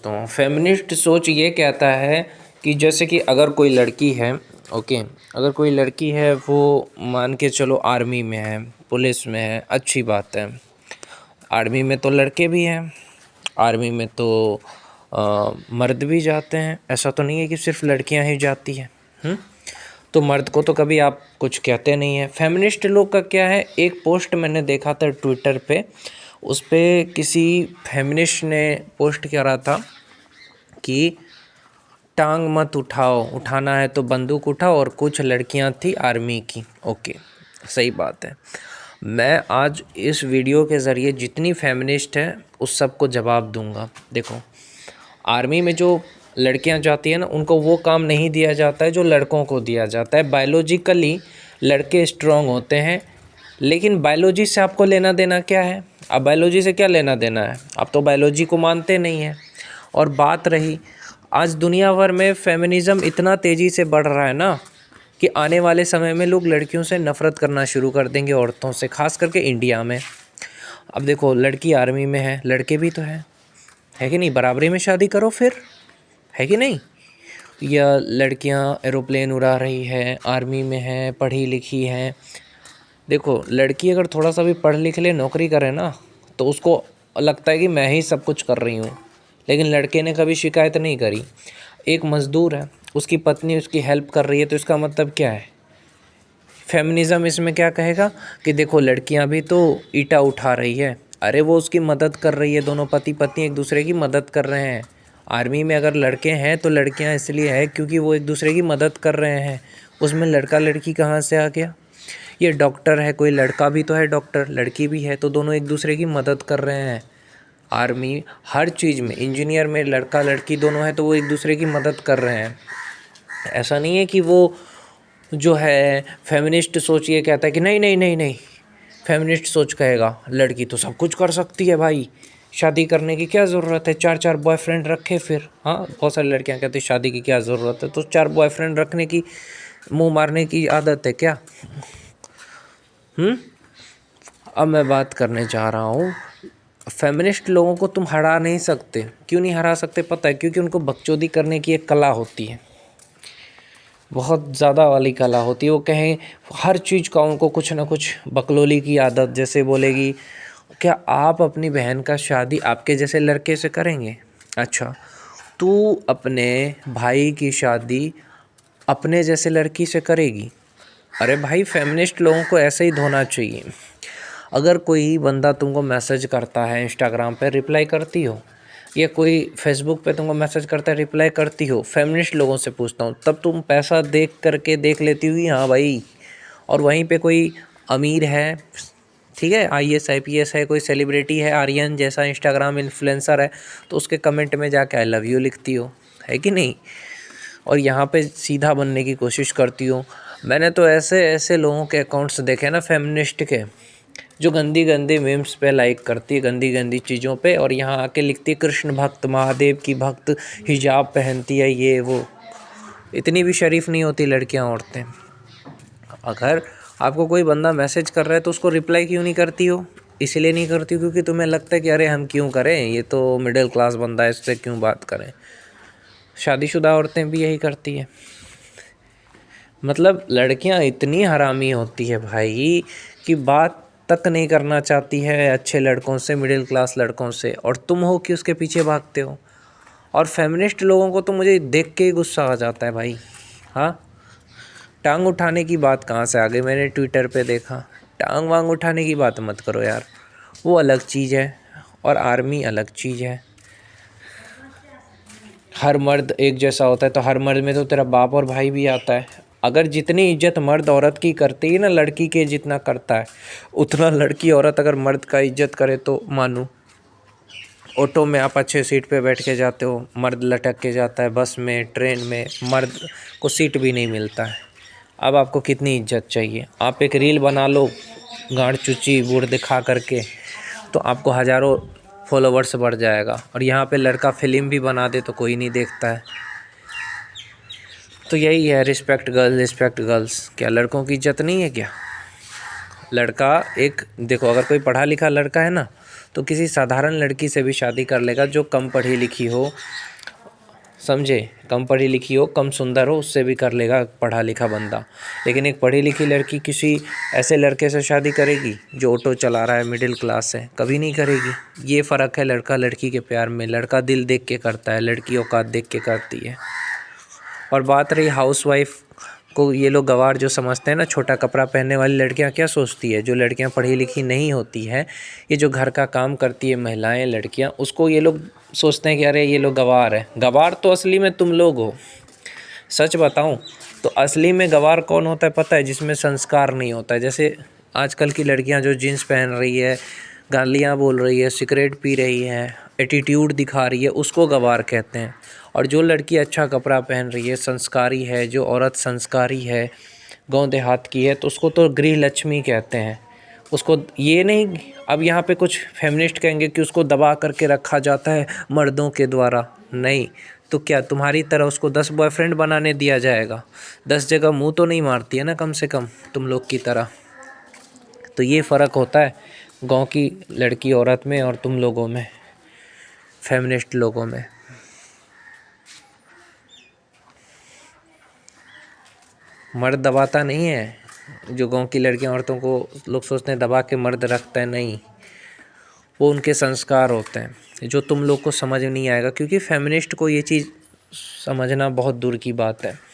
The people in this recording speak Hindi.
दोस्तों, फेमिनिस्ट सोच ये कहता है कि जैसे कि अगर कोई लड़की है, ओके, अगर कोई लड़की है वो मान के चलो आर्मी में है, पुलिस में है, अच्छी बात है। आर्मी में तो लड़के भी हैं, आर्मी में तो मर्द भी जाते हैं। ऐसा तो नहीं है कि सिर्फ लड़कियां ही जाती हैं। तो मर्द को तो कभी आप कुछ कहते नहीं हैं। फेमिनिस्ट लोग का क्या है, एक पोस्ट मैंने देखा था ट्विटर पे, उस पर किसी फेमिनिस्ट ने पोस्ट करा था कि टांग मत उठाओ, उठाना है तो बंदूक उठाओ। और कुछ लड़कियां थी आर्मी की। ओके, सही बात है। मैं आज इस वीडियो के ज़रिए जितनी फेमिनिस्ट है उस सब को जवाब दूंगा। देखो, आर्मी में जो लड़कियां जाती हैं ना, उनको वो काम नहीं दिया जाता है जो लड़कों को दिया जाता है। बायोलॉजिकली लड़के स्ट्रांग होते हैं, लेकिन बायोलॉजी से आपको लेना देना क्या है? अब बायोलॉजी से क्या लेना देना है? आप तो बायोलॉजी को मानते नहीं हैं। और बात रही, आज दुनिया भर में फेमिनिज़्म इतना तेज़ी से बढ़ रहा है ना कि आने वाले समय में लोग लड़कियों से नफ़रत करना शुरू कर देंगे, औरतों से, ख़ास करके इंडिया में। अब देखो, लड़की आर्मी में है, लड़के भी तो है कि नहीं? बराबरी में शादी करो फिर, है कि नहीं? या लड़कियां एरोप्लेन उड़ा रही है, आर्मी में है, पढ़ी लिखी हैं। देखो, लड़की अगर थोड़ा सा भी पढ़ लिख ले, नौकरी करे ना, तो उसको लगता है कि मैं ही सब कुछ कर रही हूँ। लेकिन लड़के ने कभी शिकायत नहीं करी। एक मज़दूर है, उसकी पत्नी उसकी हेल्प कर रही है, तो इसका मतलब क्या है? फेमिनिज़्म इसमें क्या कहेगा कि देखो, लड़कियां भी तो ईंटा उठा रही है। अरे वो उसकी मदद कर रही है, दोनों पति पत्नी एक दूसरे की मदद कर रहे हैं। आर्मी में अगर लड़के हैं तो लड़कियां इसलिए है क्योंकि वो एक दूसरे की मदद कर रहे हैं। उसमें लड़का लड़की कहाँ से आ गया? ये डॉक्टर है, कोई लड़का भी तो है डॉक्टर, लड़की भी है, तो दोनों एक दूसरे की मदद कर रहे हैं। आर्मी हर चीज़ में, इंजीनियर में लड़का लड़की दोनों है तो वो एक दूसरे की मदद कर रहे हैं। ऐसा नहीं है कि वो जो है फेमिनिस्ट सोच ये कहता है कि नहीं नहीं नहीं नहीं, फेमिनिस्ट सोच कहेगा लड़की तो सब कुछ कर सकती है भाई, शादी करने की क्या ज़रूरत है, चार चार बॉयफ्रेंड रखे फिर। हाँ, बहुत सारी लड़कियां कहती हैं शादी की क्या ज़रूरत है, तो चार बॉयफ्रेंड रखने की, मुंह मारने की आदत है क्या? अब मैं बात करने जा रहा हूँ, फेमिनिस्ट लोगों को तुम हरा नहीं सकते। क्यों नहीं हरा सकते पता है? क्योंकि उनको बकचोदी करने की एक कला होती है, बहुत ज़्यादा वाली कला होती है। वो कहें हर चीज़ का उनको कुछ ना कुछ बकलोली की आदत। जैसे बोलेगी, क्या आप अपनी बहन का शादी आपके जैसे लड़के से करेंगे? अच्छा, तू अपने भाई की शादी अपने जैसे लड़की से करेगी? अरे भाई, फेमिनिस्ट लोगों को ऐसे ही धोना चाहिए। अगर कोई बंदा तुमको मैसेज करता है इंस्टाग्राम पे, रिप्लाई करती हो? या कोई फेसबुक पे तुमको मैसेज करता है, रिप्लाई करती हो? फेमिनिस्ट लोगों से पूछता हूँ, तब तुम पैसा देख करके देख लेती हुई हाँ भाई। और वहीं पे कोई अमीर है, ठीक है, IAS IPS है, कोई सेलिब्रिटी है, आर्यन जैसा इंस्टाग्राम इन्फ्लुएंसर है, तो उसके कमेंट में जाके आई लव यू लिखती हो, है कि नहीं? और यहाँ पे सीधा बनने की कोशिश करती हो। मैंने तो ऐसे ऐसे लोगों के अकाउंट्स देखे ना फेमिनिस्ट के, जो गंदी गंदी मीम्स पे लाइक करती है, गंदी गंदी चीज़ों पे, और यहाँ आके लिखती है कृष्ण भक्त, महादेव की भक्त, हिजाब पहनती है, ये वो। इतनी भी शरीफ नहीं होती लड़कियाँ, औरतें। अगर आपको कोई बंदा मैसेज कर रहा है तो उसको रिप्लाई क्यों नहीं करती हो? इसलिए नहीं करती हो क्योंकि तुम्हें लगता है कि अरे हम क्यों करें, ये तो मिडिल क्लास बंदा है, इससे क्यों बात करें। शादीशुदा औरतें भी यही करती हैं। मतलब लड़कियां इतनी हरामी होती है भाई कि बात तक नहीं करना चाहती है अच्छे लड़कों से, मिडिल क्लास लड़कों से, और तुम हो कि उसके पीछे भागते हो। और फेमिनिस्ट लोगों को तो मुझे देख के ही गुस्सा आ जाता है भाई। हाँ, टांग उठाने की बात कहाँ से आ गई? मैंने ट्विटर पे देखा। टांग वांग उठाने की बात मत करो यार, वो अलग चीज़ है और आर्मी अलग चीज़ है। हर मर्द एक जैसा होता है तो हर मर्द में तो तेरा बाप और भाई भी आता है। अगर जितनी इज्जत मर्द औरत की करती है ना, लड़की के जितना करता है, उतना लड़की औरत अगर मर्द का इज्जत करे तो मानूं। ऑटो में आप अच्छे सीट पे बैठ के जाते हो, मर्द लटक के जाता है। बस में, ट्रेन में मर्द को सीट भी नहीं मिलता है। अब आपको कितनी इज्जत चाहिए? आप एक रील बना लो गांड चुची बूढ़ दिखा करके, तो आपको हज़ारों फॉलोवर्स बढ़ जाएगा। और यहाँ पे लड़का फिल्म भी बना दे तो कोई नहीं देखता है। तो यही है, रिस्पेक्ट गर्ल्स, रिस्पेक्ट गर्ल्स। क्या लड़कों की इज्जत नहीं है क्या? लड़का एक देखो, अगर कोई पढ़ा लिखा लड़का है ना, तो किसी साधारण लड़की से भी शादी कर लेगा जो कम पढ़ी लिखी हो, समझे, कम पढ़ी लिखी हो, कम सुंदर हो, उससे भी कर लेगा पढ़ा लिखा बंदा। लेकिन एक पढ़ी लिखी लड़की किसी ऐसे लड़के से शादी करेगी जो ऑटो चला रहा है, मिडिल क्लास है, कभी नहीं करेगी। ये फ़र्क है लड़का लड़की के प्यार में। लड़का दिल देख के करता है, लड़की औकात देख के करती है। और बात रही हाउसवाइफ को, ये लोग गंवार जो समझते हैं ना, छोटा कपड़ा पहनने वाली लड़कियां क्या सोचती है, जो लड़कियां पढ़ी लिखी नहीं होती है, ये जो घर का काम करती है महिलाएं लड़कियां, उसको ये लोग सोचते हैं कि अरे ये लोग गंवार है। गंवार तो असली में तुम लोग हो। सच बताऊं तो असली में गंवार कौन होता है पता है? जिसमें संस्कार नहीं होता है। जैसे आजकल की लड़कियां जो जीन्स पहन रही है, गालियाँ बोल रही है, सिगरेट पी रही है, एटीट्यूड दिखा रही है, उसको गंवार कहते हैं। और जो लड़की अच्छा कपड़ा पहन रही है, संस्कारी है, जो औरत संस्कारी है, गांव देहात की है, तो उसको तो गृह लक्ष्मी कहते हैं। उसको ये नहीं, अब यहाँ पे कुछ फेमिनिस्ट कहेंगे कि उसको दबा करके रखा जाता है मर्दों के द्वारा। नहीं तो क्या तुम्हारी तरह उसको 10 बॉयफ्रेंड बनाने दिया जाएगा? 10 जगह मुंह तो नहीं मारती है ना कम से कम तुम लोग की तरह। तो ये फ़र्क होता है गांव की लड़की औरत में और तुम लोगों में, फेमिनिस्ट लोगों में। मर्द दबाता नहीं है। जो गांव की लड़कियां औरतों को लोग सोचते हैं दबा के मर्द रखता है, नहीं, वो उनके संस्कार होते हैं जो तुम लोग को समझ नहीं आएगा, क्योंकि फेमिनिस्ट को ये चीज़ समझना बहुत दूर की बात है।